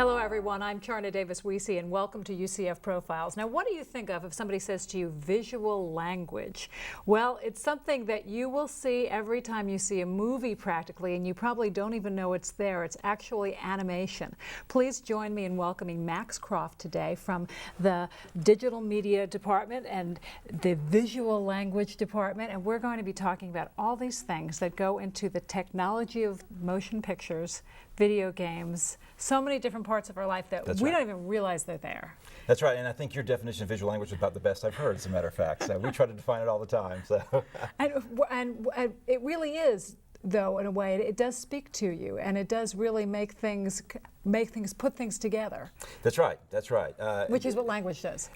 Hello everyone, I'm Charna Wiese and welcome to UCF Profiles. Now what do you think of if somebody says to you visual language? Well, it's something that you will see every time you see a movie practically, and you probably don't even know it's there. It's actually animation. Please join me in welcoming Max Croft today from the Digital Media Department and the Visual Language Department, and we're going to be talking about all these things that go into the technology of motion pictures, video games, so many different parts of our life that we don't even realize they're there. That's right, and I think your definition of visual language is about the best I've heard, as a matter of fact. So we try to define it all the time. So. and it really is, though, in a way, it does speak to you, and it does really put things together. That's right, that's right. Which is what language does.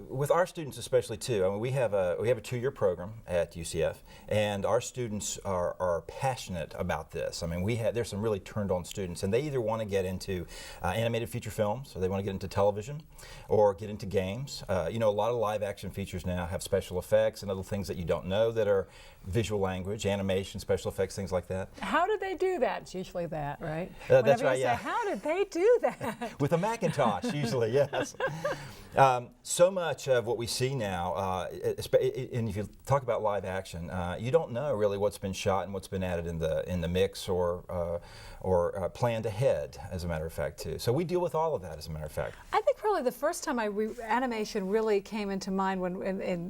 With our students especially too, I mean, we have a 2-year program at UCF, and our students are passionate about this. I mean, there's some really turned on students, and they either want to get into animated feature films, or they want to get into television, or get into games. You know, a lot of live action features now have special effects and other things that you don't know that are visual language, animation, special effects, things like that. How did they do that? It's usually that, right? That's right, yeah. How did they do that? With a Macintosh, usually, yes. So much of what we see now, and if you talk about live action, you don't know really what's been shot and what's been added in the mix or planned ahead, as a matter of fact, too. So we deal with all of that, as a matter of fact. I think probably the first time animation really came into mind when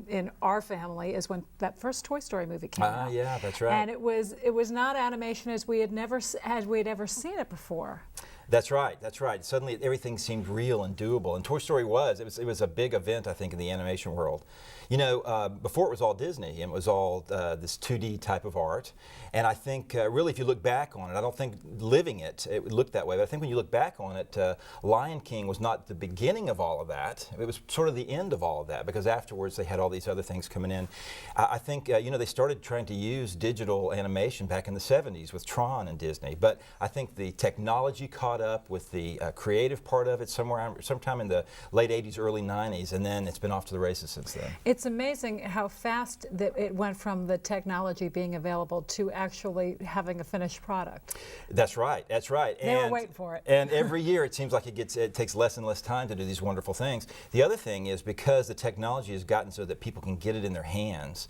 in our family is when that first Toy Story movie came out. Yeah, that's right. And it was not animation as we had ever seen it before. That's right, that's right. Suddenly everything seemed real and doable, and Toy Story was a big event, I think, in the animation world. You know, before it was all Disney, and it was all this 2D type of art, and I think really if you look back on it, I don't think living it looked that way, but I think when you look back on it, Lion King was not the beginning of all of that. It was sort of the end of all of that, because afterwards they had all these other things coming in. I think, you know, they started trying to use digital animation back in the 70s with Tron and Disney, but I think the technology caught up with the creative part of it sometime in the late 80s, early 90s, and then it's been off to the races since then. It's amazing how fast that it went from the technology being available to actually having a finished product. That's right, that's right. They were waiting for it. And every year it seems like it takes less and less time to do these wonderful things. The other thing is, because the technology has gotten so that people can get it in their hands,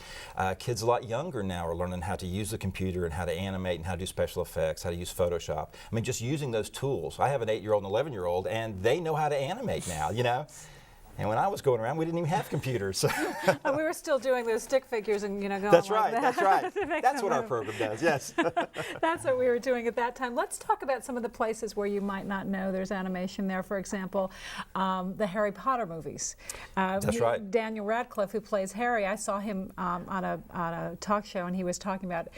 kids a lot younger now are learning how to use the computer and how to animate and how to do special effects, how to use Photoshop. I mean, just using those tools. I have an 8-year-old and 11-year-old, and they know how to animate now, you know? And when I was going around, we didn't even have computers. And we were still doing those stick figures and, you know, going That's like right, that. that's right. That's what our program does, yes. That's what we were doing at that time. Let's talk about some of the places where you might not know there's animation there. For example, the Harry Potter movies. That's right. Daniel Radcliffe, who plays Harry, I saw him on a talk show, and he was talking about,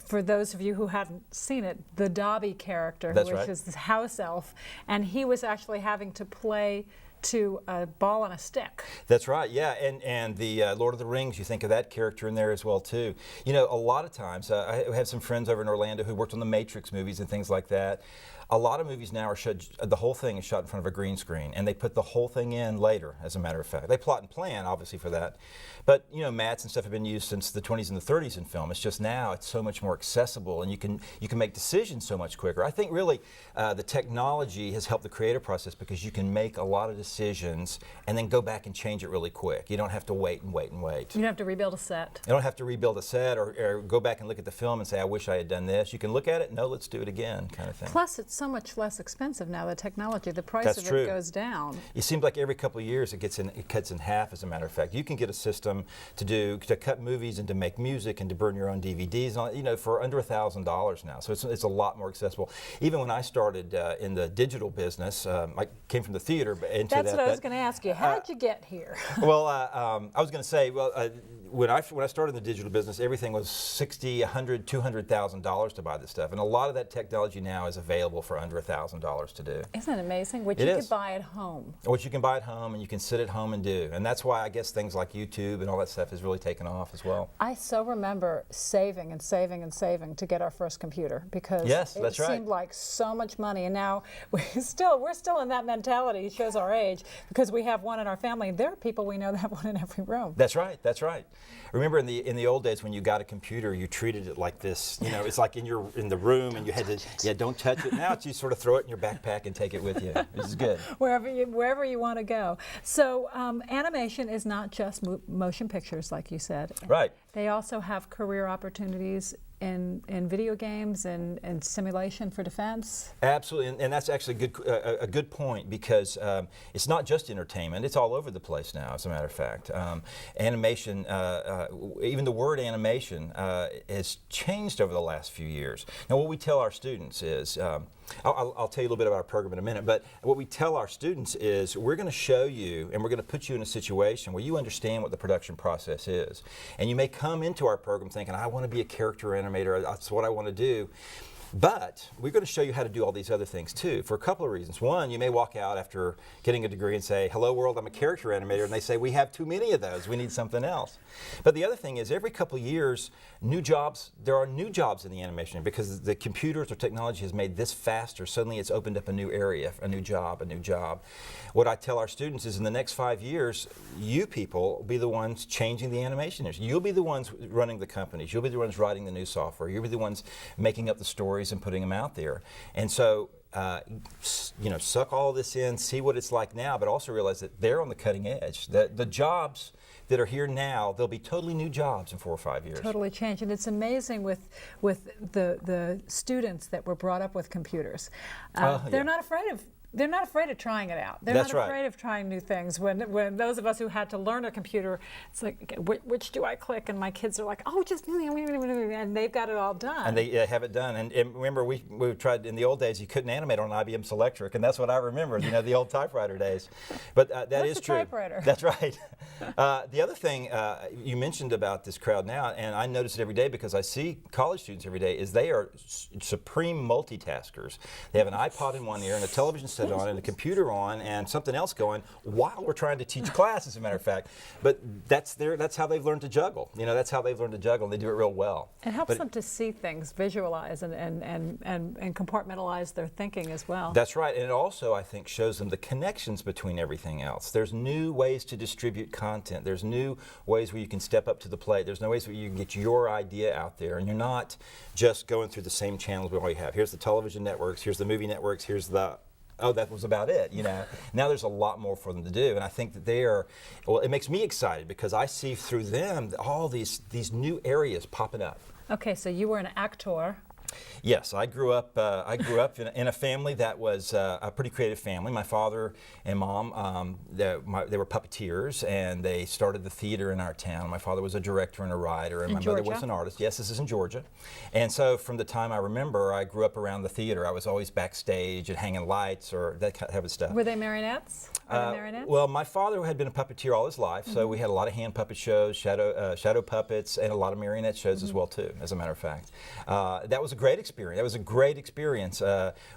for those of you who hadn't seen it, the Dobby character, which is this house elf, and he was actually having to play to a ball and a stick. That's right, yeah, and the Lord of the Rings, you think of that character in there as well too. You know, a lot of times, I have some friends over in Orlando who worked on the Matrix movies and things like that. A lot of movies now are shot, the whole thing is shot in front of a green screen, and they put the whole thing in later, as a matter of fact. They plot and plan, obviously, for that. But, you know, mats and stuff have been used since the 20s and the 30s in film. It's just now it's so much more accessible, and you can make decisions so much quicker. I think really the technology has helped the creative process, because you can make a lot of decisions and then go back and change it really quick. You don't have to wait and wait and wait. You don't have to rebuild a set. You don't have to rebuild a set or go back and look at the film and say, I wish I had done this. You can look at it, no, let's do it again, kind of thing. Plus, it's so much less expensive now, the technology. The price of it goes down. It seems like every couple of years it cuts in half, as a matter of fact. You can get a system to cut movies and to make music and to burn your own DVDs, and all, you know, for under $1,000 now. So it's a lot more accessible. Even when I started in the digital business, I came from the theater into That's what I was going to ask you. How did you get here? Well, I was going to say, well, when I started in the digital business, everything was $60,000, $100,000, $200,000 to buy this stuff, and a lot of that technology now is available for under $1,000 to do. Isn't it amazing? Which you could buy at home. Which you can buy at home, and you can sit at home and do, and that's why I guess things like YouTube and all that stuff has really taken off as well. I so remember saving and saving and saving to get our first computer, because it seemed like so much money, and now we're still in that mentality. It shows our age, because we have one in our family. There are people we know that have one in every room. That's right. That's right. Remember in the old days when you got a computer, you treated it like this. You know, it's like in the room, and you had to don't touch it. Now it's you sort of throw it in your backpack and take it with you. This is good. Wherever you want to go. So animation is not just motion pictures, like you said. Right. They also have career opportunities in video games and simulation for defense. Absolutely, and that's actually a good point, because it's not just entertainment, it's all over the place now, as a matter of fact. Animation, even the word animation has changed over the last few years. Now what we tell our students is, I'll tell you a little bit about our program in a minute, but what we tell our students is we're going to show you, and we're going to put you in a situation where you understand what the production process is. And you may come into our program thinking, I want to be a character animator, that's what I want to do. But we're going to show you how to do all these other things too, for a couple of reasons. One, you may walk out after getting a degree and say, hello world, I'm a character animator, and they say, we have too many of those, we need something else. But the other thing is, every couple of years, there are new jobs in the animation, because the computers or technology has made this faster. Suddenly it's opened up a new area, a new job. What I tell our students is, in the next 5 years, you people will be the ones changing the animation industry. You'll be the ones running the companies. You'll be the ones writing the new software. You'll be the ones making up the stories and putting them out there. And so, you know, suck all of this in, see what it's like now, but also realize that they're on the cutting edge. The jobs that are here now, there'll be totally new jobs in 4 or 5 years. Totally change, and it's amazing with the students that were brought up with computers. They're not afraid of. They're not afraid of trying it out. They're That's not right. afraid of trying new things. When those of us who had to learn a computer, it's like, okay, which do I click? And my kids are like, oh, just, and they've got it all done. And they have it done. And remember, we tried, in the old days, you couldn't animate on an IBM Selectric, and that's what I remember, you know, the old typewriter days. But that is true. Typewriter? That's right. The other thing you mentioned about this crowd now, and I notice it every day because I see college students every day, is they are supreme multitaskers. They have an iPod in one ear and a television set on and a computer on and something else going while we're trying to teach class, as a matter of fact. But that's how they've learned to juggle. You know, that's how they've learned to juggle, and they do it real well. It helps them to see things, visualize, and compartmentalize their thinking as well. That's right, and it also, I think, shows them the connections between everything else. There's new ways to distribute content. There's new ways where you can step up to the plate. There's no ways where you can get your idea out there, and you're not just going through the same channels we already have. Here's the television networks, here's the movie networks, here's the that was about it, you know. Now there's a lot more for them to do, and I think that well, it makes me excited because I see through them all these new areas popping up. Okay, so you were an actor. Yes, I grew up in a family that was a pretty creative family. My father and mom, they were puppeteers, and they started the theater in our town. My father was a director and a writer, and my mother was an artist. Yes, this is in Georgia. And so from the time I remember, I grew up around the theater. I was always backstage and hanging lights or that type of stuff. Were they marionettes? Well, my father had been a puppeteer all his life, so we had a lot of hand puppet shows, shadow puppets, and a lot of marionette shows as well too, as a matter of fact. That was a great experience. That was a great experience.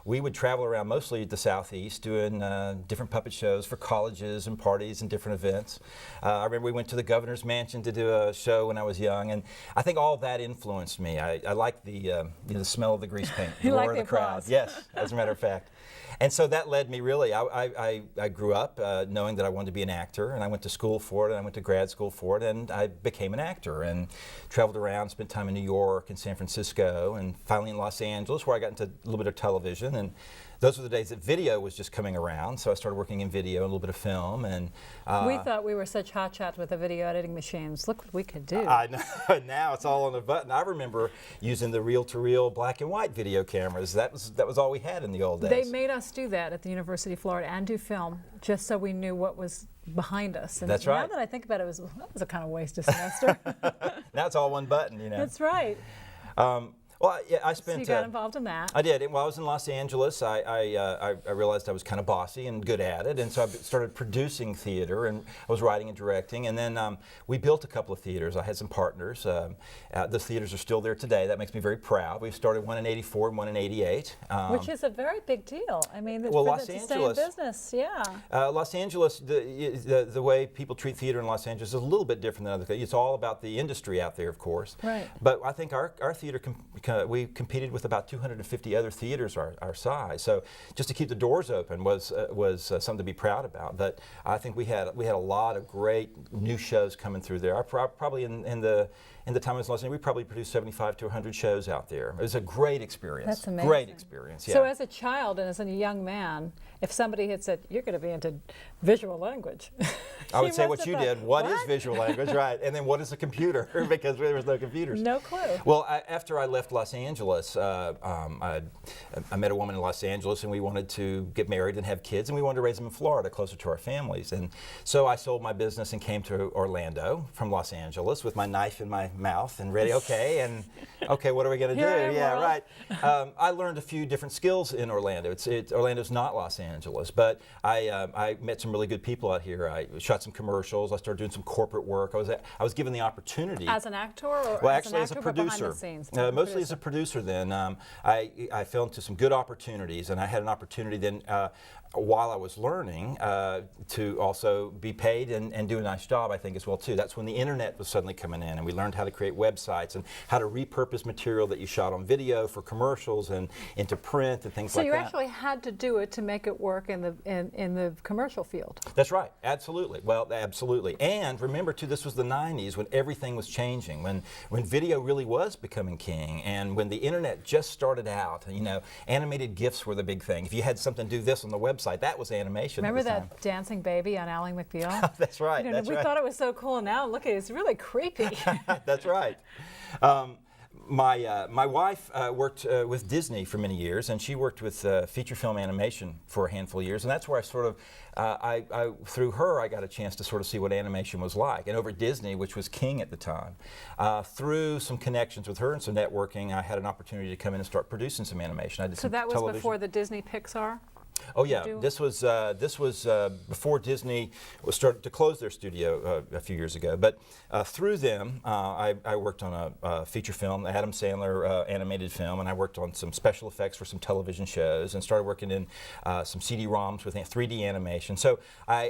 We would travel around mostly the Southeast doing different puppet shows for colleges and parties and different events. I remember we went to the governor's mansion to do a show when I was young, and I think all that influenced me. I like the smell of the grease paint, the roar of the crowd. Yes, as a matter of fact. And so that led me really, I grew up knowing that I wanted to be an actor, and I went to school for it, and I went to grad school for it, and I became an actor and traveled around, spent time in New York and San Francisco, and finally in Los Angeles, where I got into a little bit of television. And those were the days that video was just coming around, so I started working in video, a little bit of film, and we thought we were such hotshots with the video editing machines. Look what we could do. I know. Now it's all on a button. I remember using the reel-to-reel black and white video cameras. That was all we had in the old days. They made us do that at the University of Florida and do film, just so we knew what was behind us. And that's right. Now that I think about it, that was a kind of waste of semester. Now it's all one button, you know. That's right. Well, yeah, I spent. So you got involved in that. I did. While I was in Los Angeles, I realized I was kind of bossy and good at it, and so I started producing theater, and I was writing and directing, and then we built a couple of theaters. I had some partners. The theaters are still there today. That makes me very proud. We started one in '84 and one in '88. Which is a very big deal. I mean, well, for Los the Angeles, same business, yeah. Los Angeles, the way people treat theater in Los Angeles is a little bit different than other things. It's all about the industry out there, of course. Right. But I think our theater we competed with about 250 other theaters our size. So just to keep the doors open was something to be proud about. But I think we had a lot of great new shows coming through there. Probably in the time I was in Los Angeles, we probably produced 75 to 100 shows out there. It was a great experience. That's amazing. Great experience, yeah. So as a child and as a young man, if somebody had said, you're going to be into visual language. I would say what must you have thought, did. What is visual language, right? And then what is a computer? Because there was no computers. No clue. Well, after I left Los Angeles, I met a woman in Los Angeles, and we wanted to get married and have kids, and we wanted to raise them in Florida, closer to our families. And so I sold my business and came to Orlando from Los Angeles with my knife in my mouth and ready. Okay, what are we going to do? Yeah, right. I learned a few different skills in Orlando. Orlando's not Los Angeles, but I met some really good people out here. I shot some commercials. I started doing some corporate work. I was given the opportunity. As an actor, or well, as actually an actor, as a but behind producer. the scenes? Mostly as a producer. Then I fell into some good opportunities, and I had an opportunity then. While I was learning to also be paid and do a nice job, I think, as well, too. That's when the internet was suddenly coming in, and we learned how to create websites and how to repurpose material that you shot on video for commercials and into print and things like that. So you actually had to do it to make it work in the commercial field. That's right, absolutely. Well, absolutely. And remember, too, this was the 90s when everything was changing, when video really was becoming king, and when the internet just started out. You know, animated GIFs were the big thing. If you had something do this on the website, that was animation. Remember that dancing baby on Ally McBeal? That's right. You know, we thought it was so cool, and now look at it, it's really creepy. That's right. My wife worked with Disney for many years, and she worked with feature film animation for a handful of years, and that's where I sort of, through her, I got a chance to sort of see what animation was like. And over at Disney, which was king at the time, through some connections with her and some networking, I had an opportunity to come in and start producing some animation. I did So some that was television. Before the Disney Pixar? Oh yeah, this was before Disney was started to close their studio a few years ago. But through them, I worked on a feature film, the Adam Sandler animated film, and I worked on some special effects for some television shows, and started working in some CD-ROMs with 3D animation. So I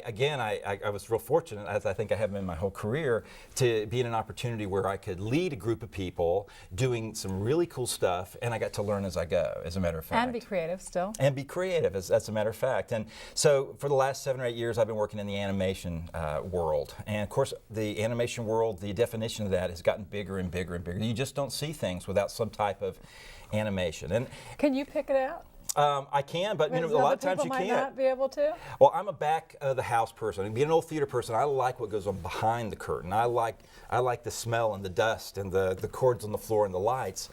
was real fortunate, as I think I have been in my whole career, to be in an opportunity where I could lead a group of people doing some really cool stuff, and I got to learn as I go, as a matter of fact. And be creative still. And be creative, as a matter of fact. And so for the last 7 or 8 years, I've been working in the animation world. And of course, the animation world, the definition of that has gotten bigger and bigger and bigger. You just don't see things without some type of animation. And can you pick it out? I can, but you know, a lot of times you can't. Might not be able to? Well, I'm a back of the house person. And being an old theater person, I like what goes on behind the curtain. I like the smell and the dust and the cords on the floor and the lights.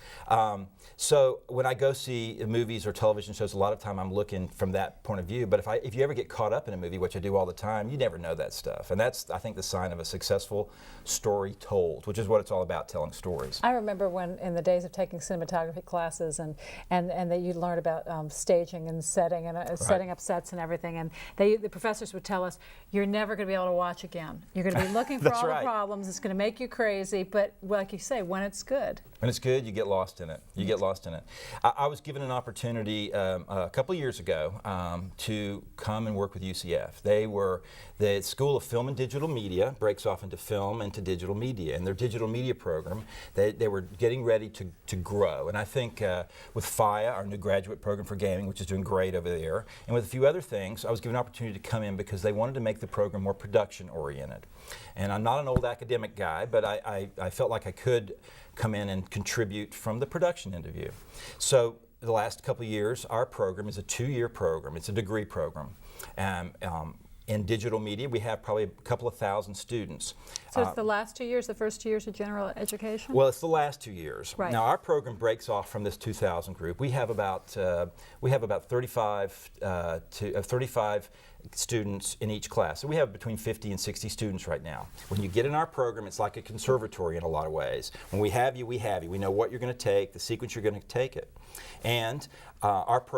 So when I go see movies or television shows, a lot of time I'm looking from that point of view. But if you ever get caught up in a movie, which I do all the time, you never know that stuff. And that's, I think, the sign of a successful story told, which is what it's all about, telling stories. I remember when, in the days of taking cinematography classes, and that you'd learn about staging and setting and setting up sets and everything, and the professors would tell us, you're never going to be able to watch again. You're going to be looking for all the problems. It's going to make you crazy, but like you say, when it's good. When it's good, you get lost in it. You get lost in it. I was given an opportunity a couple of years ago to come and work with UCF. The School of Film and Digital Media breaks off into film and to digital media. And their digital media program, they were getting ready to grow. And I think with FIA, our new graduate program for gaming, which is doing great over there, and with a few other things, I was given an opportunity to come in because they wanted to make the program more production oriented. And I'm not an old academic guy, but I felt like I could come in and contribute from the production end of view. So the last couple of years, our program is a 2-year program. It's a degree program. In digital media, we have probably a couple of thousand students. So it's the last 2 years, the first 2 years of general education? Well, it's the last 2 years. Right. Now, our program breaks off from this 2,000 group. We have about 35 students in each class. So we have between 50 and 60 students right now. When you get in our program, it's like a conservatory in a lot of ways. When we have you, we have you. We know what you're going to take, the sequence you're going to take it. And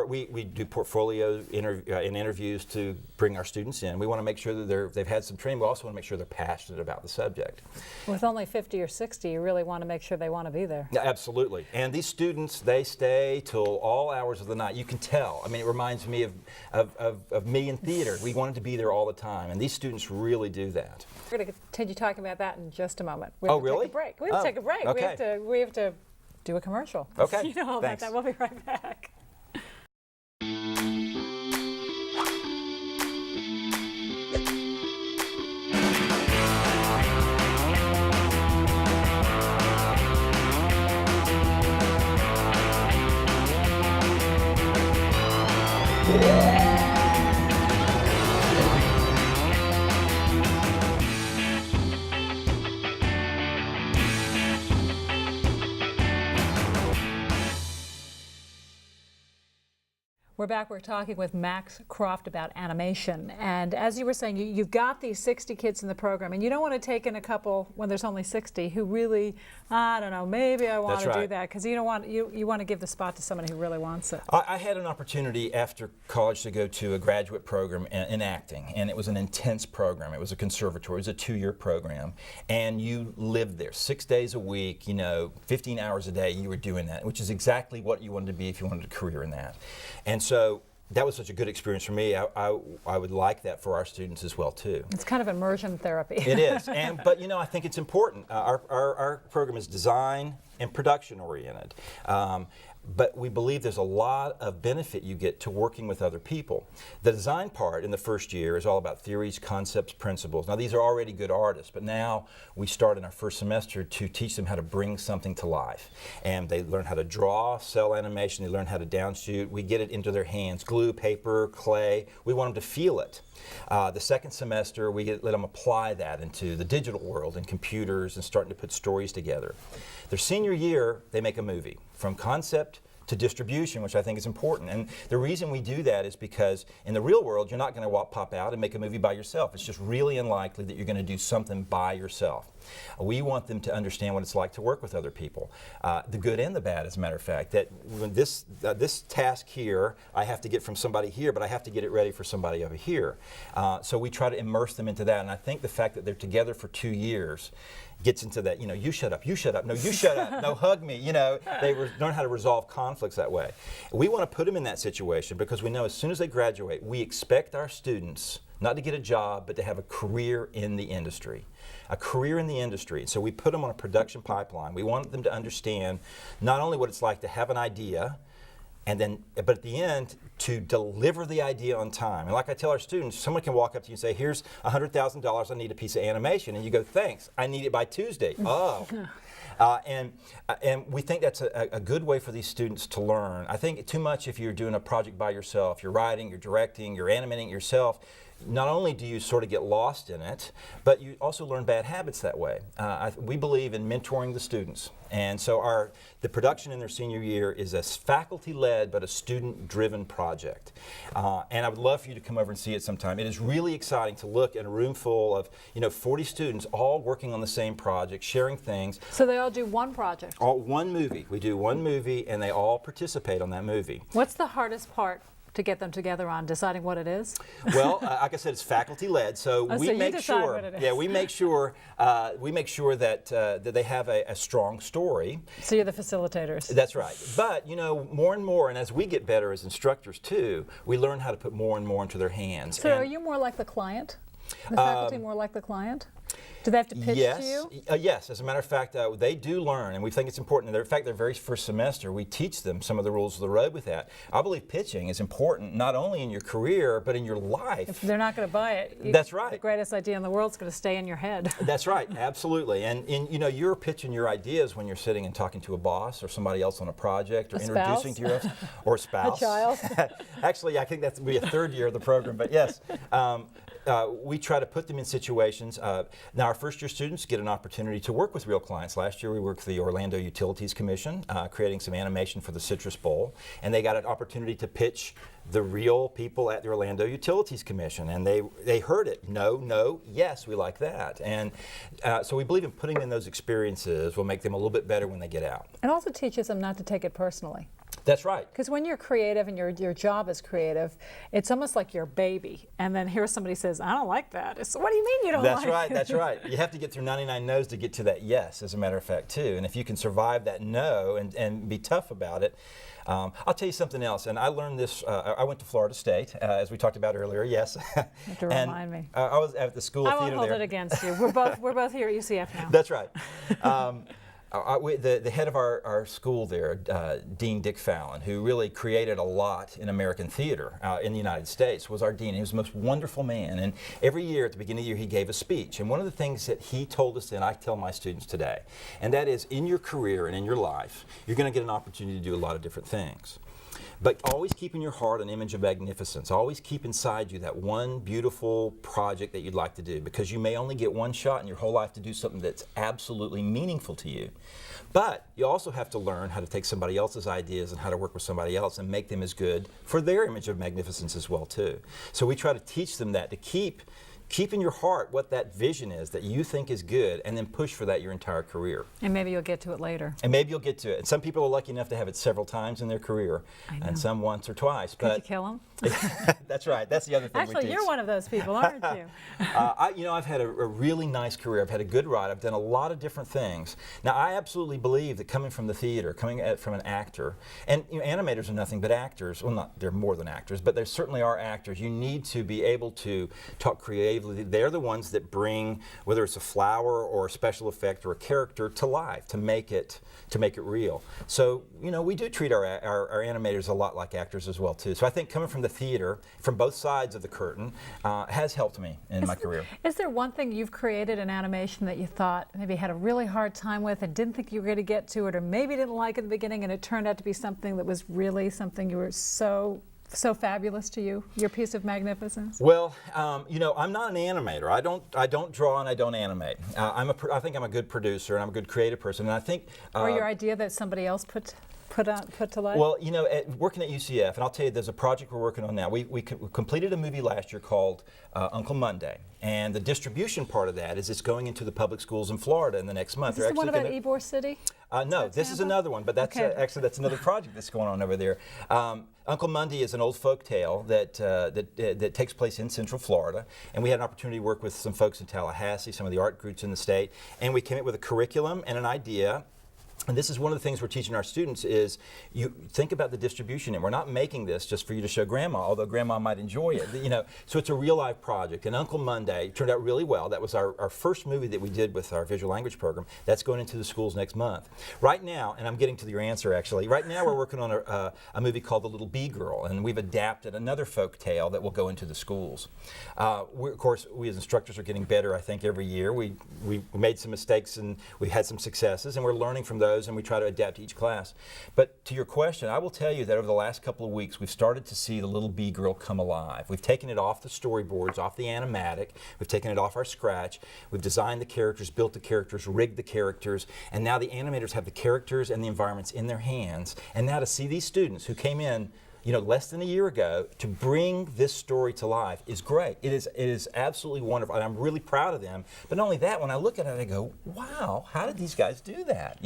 we do portfolio and interviews to bring our students in. We want to make sure that they've had some training. We also want to make sure they're passionate about the subject. With only 50 or 60, you really want to make sure they want to be there. Yeah, absolutely. And these students, they stay till all hours of the night. You can tell. I mean, it reminds me of me in theater. We wanted to be there all the time, and these students really do that. We're going to continue talking about that in just a moment. Oh, really? Take a break. We have to take a break. Okay. We have to do a commercial. Okay, You know all about thanks. that. We'll be right back. We're back. We're talking with Max Croft about animation. And as you were saying, you've got these 60 kids in the program, and you don't want to take in a couple when there's only 60 who really, I don't know, maybe I want to do that, because you don't want you want to give the spot to somebody who really wants it. I had an opportunity after college to go to a graduate program in acting, and it was an intense program. It was a conservatory. It was a 2-year program, and you lived there 6 days a week, 15 hours a day. You were doing that, which is exactly what you wanted to be if you wanted a career in that. And so that was such a good experience for me. I would like that for our students as well too. It's kind of immersion therapy. It is, but I think it's important. Our program is design and production oriented. But we believe there's a lot of benefit you get to working with other people. The design part in the first year is all about theories, concepts, principles. Now these are already good artists, but now we start in our first semester to teach them how to bring something to life. And they learn how to draw, cell animation, they learn how to downshoot. We get it into their hands, glue, paper, clay. We want them to feel it. The second semester, we let them apply that into the digital world and computers and starting to put stories together. Their senior year, they make a movie from concept to distribution, which I think is important. And the reason we do that is because in the real world, you're not going to pop out and make a movie by yourself. It's just really unlikely that you're going to do something by yourself. We want them to understand what it's like to work with other people, the good and the bad, as a matter of fact. That when this task here, I have to get from somebody here, but I have to get it ready for somebody over here. So we try to immerse them into that. And I think the fact that they're together for 2 years gets into that, you shut up, no, you shut up, no, hug me, they learn how to resolve conflicts that way. We want to put them in that situation because we know as soon as they graduate, we expect our students not to get a job, but to have a career in the industry. A career in the industry. So we put them on a production pipeline. We want them to understand not only what it's like to have an idea, but at the end, to deliver the idea on time. And like I tell our students, someone can walk up to you and say, here's $100,000, I need a piece of animation. And you go, thanks, I need it by Tuesday. Oh. And we think that's a good way for these students to learn. I think too much if you're doing a project by yourself, you're writing, you're directing, you're animating it yourself, not only do you sort of get lost in it, but you also learn bad habits that way. We believe in mentoring the students. And so the production in their senior year is a faculty-led but a student-driven project. And I would love for you to come over and see it sometime. It is really exciting to look at a room full of 40 students all working on the same project, sharing things. So they all do one project? One movie. We do one movie and they all participate on that movie. What's the hardest part to get them together on, deciding what it is? Well, like I said, it's faculty-led, so we make sure. What it is. Yeah, we make sure that they have a strong story. So you're the facilitators. That's right. But more and more, and as we get better as instructors too, we learn how to put more and more into their hands. So are you more like the client? The faculty more like the client? Do they have to pitch to you? Yes, as a matter of fact, they do learn, and we think it's important. In fact, their very first semester, we teach them some of the rules of the road with that. I believe pitching is important not only in your career, but in your life. If they're not going to buy it, that's right. The greatest idea in the world is going to stay in your head. That's right, absolutely. And you're pitching your ideas when you're sitting and talking to a boss or somebody else on a project, or introducing to your or spouse. A child. Actually, I think that's be a third year of the program, but yes. We try to put them in situations. Now, our first-year students get an opportunity to work with real clients. Last year, we worked for the Orlando Utilities Commission, creating some animation for the Citrus Bowl, and they got an opportunity to pitch the real people at the Orlando Utilities Commission, and they heard it. No, yes, we like that. And so we believe in putting them in those experiences will make them a little bit better when they get out. It also teaches them not to take it personally. That's right. Because when you're creative and your job is creative, it's almost like your baby. And then here somebody says, I don't like that. It's, what do you mean you don't like it? That's right. You have to get through 99 no's to get to that yes, as a matter of fact, too. And if you can survive that no and be tough about it, I'll tell you something else. And I learned this, I went to Florida State, as we talked about earlier, yes. You have to remind me. I was at the School of Theater there. I won't hold it against you. We're both here at UCF now. That's right. The head of our school there, Dean Dick Fallon, who really created a lot in American theater in the United States, was our dean. He was the most wonderful man, and every year at the beginning of the year he gave a speech. And one of the things that he told us then, I tell my students today, and that is, in your career and in your life, you're going to get an opportunity to do a lot of different things. But always keep in your heart an image of magnificence. Always keep inside you that one beautiful project that you'd like to do, because you may only get one shot in your whole life to do something that's absolutely meaningful to you. But you also have to learn how to take somebody else's ideas and how to work with somebody else and make them as good for their image of magnificence as well too. So we try to teach them that, to keep in your heart what that vision is that you think is good, and then push for that your entire career. And maybe you'll get to it later. And maybe you'll get to it. And some people are lucky enough to have it several times in their career, and some once or twice. Could you kill them? That's right. That's the other thing we teach. Actually, you're one of those people, aren't you? I've had a really nice career. I've had a good ride. I've done a lot of different things. Now, I absolutely believe that coming from the theater, from an actor, and animators are nothing but actors. Well, they're more than actors, but there certainly are actors. You need to be able to talk creatively. They're the ones that bring, whether it's a flower or a special effect or a character, to life, to make it real. So, we do treat our animators a lot like actors as well too. So I think coming from the theater, from both sides of the curtain, has helped me in my career. Is there one thing you've created in animation that you thought maybe had a really hard time with and didn't think you were going to get to it, or maybe didn't like at the beginning, and it turned out to be something that was really something you were so fabulous to you, your piece of magnificence? Well, I'm not an animator. I don't draw and I don't animate. I think I'm a good producer and I'm a good creative person. And I think or your idea that somebody else put to life? Well, working at UCF, and I'll tell you, there's a project we're working on now. We completed a movie last year called Uncle Monday, and the distribution part of that is it's going into the public schools in Florida in the next month. Is this the one about Ybor City? No, this is another one, but that's actually that's another project that's going on over there. Uncle Monday is an old folk tale that takes place in Central Florida, and we had an opportunity to work with some folks in Tallahassee, some of the art groups in the state, and we came up with a curriculum and an idea. And this is one of the things we're teaching our students is you think about the distribution, and we're not making this just for you to show grandma, although grandma might enjoy it. So it's a real life project. And Uncle Monday turned out really well. That was our first movie that we did with our visual language program. That's going into the schools next month. Right now, and I'm getting to your answer actually, right now we're working on a movie called The Little Bee Girl, and we've adapted another folk tale that will go into the schools. Of course, we as instructors are getting better, I think, every year. We made some mistakes and we had some successes, and we're learning from those, and we try to adapt to each class. But to your question, I will tell you that over the last couple of weeks, we've started to see the Little Bee Girl come alive. We've taken it off the storyboards, off the animatic. We've taken it off our scratch. We've designed the characters, built the characters, rigged the characters, and now the animators have the characters and the environments in their hands. And now to see these students who came in less than a year ago, to bring this story to life is great. It is absolutely wonderful, and I'm really proud of them. But not only that, when I look at it, I go, wow, how did these guys do that?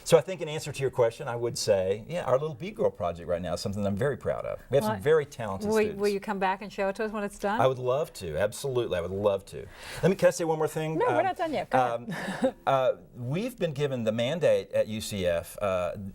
So I think in answer to your question, I would say, yeah, our Little Bee Girl project right now is something I'm very proud of. We have some very talented students. Will you come back and show it to us when it's done? I would love to, absolutely, I would love to. Can I say one more thing? No, we're not done yet. Go ahead. We've been given the mandate at UCF,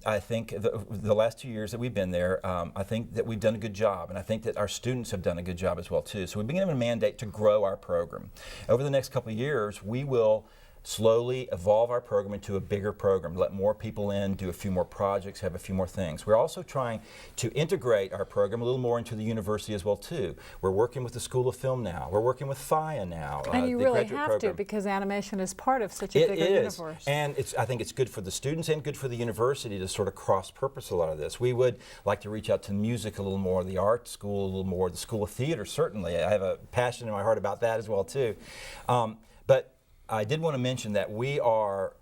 I think the last 2 years that we've been there, I think that we've done a good job, and I think that our students have done a good job as well too. So we've been given a mandate to grow our program. Over the next couple of years, we will slowly evolve our program into a bigger program, let more people in, do a few more projects, have a few more things. We're also trying to integrate our program a little more into the university as well too. We're working with the School of Film now. We're working with FIA now. And you really have to, because animation is part of such a bigger universe. And I think it's good for the students and good for the university to sort of cross-purpose a lot of this. We would like to reach out to music a little more, the art school a little more, the School of Theater certainly. I have a passion in my heart about that as well too. But I did want to mention that we are,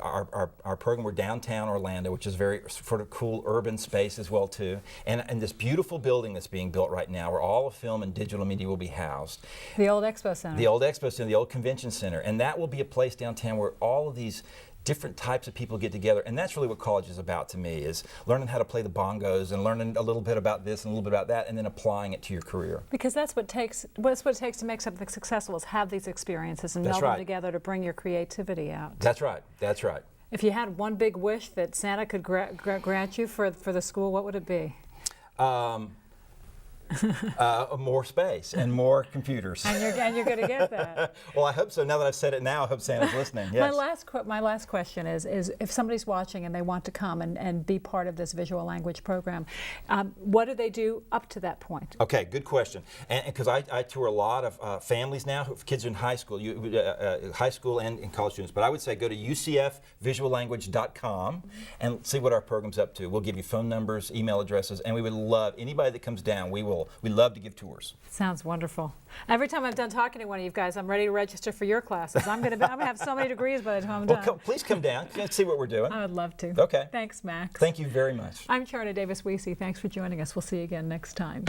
our program, we're downtown Orlando, which is a very sort of cool urban space as well too, and this beautiful building that's being built right now where all of film and digital media will be housed. The old Expo Center. The old Expo Center, the old Convention Center, and that will be a place downtown where all of these different types of people get together, and that's really what college is about to me, is learning how to play the bongos and learning a little bit about this and a little bit about that, and then applying it to your career. Because that's what it takes to make something successful, is have these experiences and meld them together to bring your creativity out. That's right, that's right. If you had one big wish that Santa could grant you for the school, what would it be? more space and more computers. And you're going to get that. Well, I hope so. Now that I've said it now, I hope Santa's listening. Yes. My last question is if somebody's watching and they want to come and be part of this visual language program, what do they do up to that point? Okay, good question. And because I tour a lot of families now, kids in high school, high school and college students. But I would say go to UCFvisuallanguage.com and see what our program's up to. We'll give you phone numbers, email addresses, and we would love anybody that comes down. We love to give tours. Sounds wonderful. Every time I'm done talking to one of you guys, I'm ready to register for your classes. I'm going to have so many degrees by the time I'm done. Please come down. See what we're doing. I would love to. Okay. Thanks, Max. Thank you very much. I'm Charna Davis Wiese. Thanks for joining us. We'll see you again next time.